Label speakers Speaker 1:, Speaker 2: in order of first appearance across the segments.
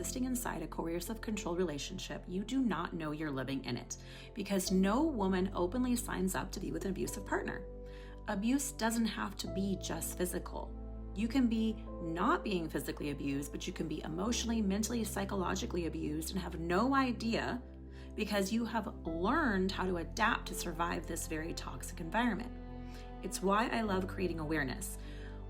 Speaker 1: existing inside a coercive control relationship, you do not know you're living in it, because no woman openly signs up to be with an abusive partner. Abuse doesn't have to be just physical. You can be not being physically abused, but you can be emotionally, mentally, psychologically abused and have no idea, because you have learned how to adapt to survive this very toxic environment. It's why I love creating awareness.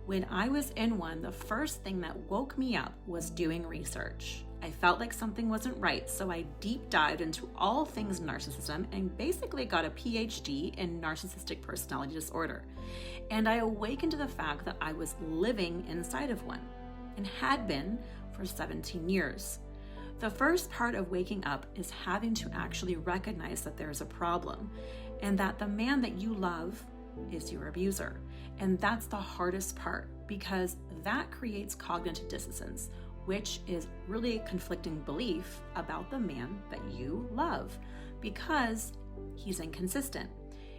Speaker 1: When I was in one, the first thing that woke me up was doing research. I felt like something wasn't right, so I deep dived into all things narcissism and basically got a PhD in narcissistic personality disorder. And I awakened to the fact that I was living inside of one and had been for 17 years. The first part of waking up is having to actually recognize that there's a problem and that the man that you love is your abuser. And that's the hardest part, because that creates cognitive dissonance, which is really a conflicting belief about the man that you love, because he's inconsistent.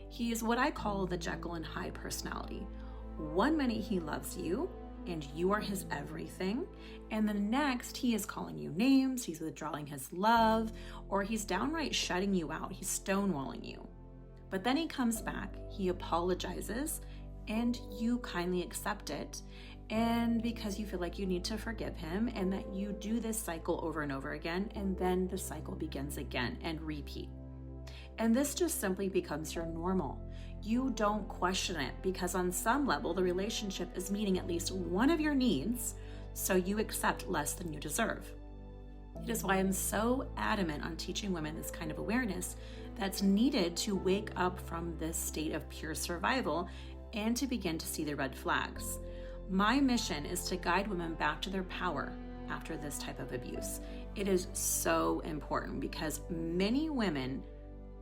Speaker 1: He is what I call the Jekyll and Hyde personality. One minute he loves you and you are his everything, and the next he is calling you names, he's withdrawing his love, or he's downright shutting you out, he's stonewalling you. But then he comes back, he apologizes, and you kindly accept it. And because you feel like you need to forgive him, and that you do this cycle over and over again, and then the cycle begins again and repeat. And this just simply becomes your normal. You don't question it, because on some level, the relationship is meeting at least one of your needs, so you accept less than you deserve. It is why I'm so adamant on teaching women this kind of awareness that's needed to wake up from this state of pure survival and to begin to see the red flags. My mission is to guide women back to their power after this type of abuse. It is so important, because many women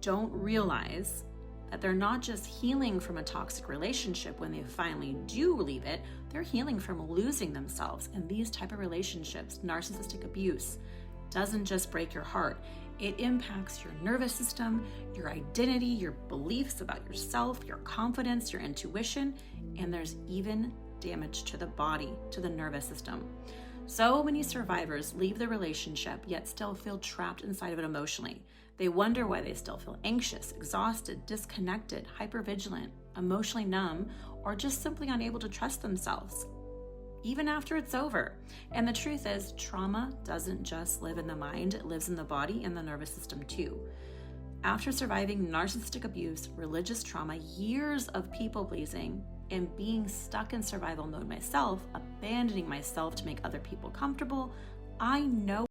Speaker 1: don't realize that they're not just healing from a toxic relationship when they finally do leave it, they're healing from losing themselves. And these type of relationships, narcissistic abuse, doesn't just break your heart. It impacts your nervous system, your identity, your beliefs about yourself, your confidence, your intuition, and there's even damage to the body, to the nervous system. So many survivors leave the relationship yet still feel trapped inside of it emotionally. They wonder why they still feel anxious, exhausted, disconnected, hypervigilant, emotionally numb, or just simply unable to trust themselves, even after it's over. And the truth is, trauma doesn't just live in the mind, it lives in the body and the nervous system too. After surviving narcissistic abuse, religious trauma, years of people pleasing, and being stuck in survival mode myself, abandoning myself to make other people comfortable, I know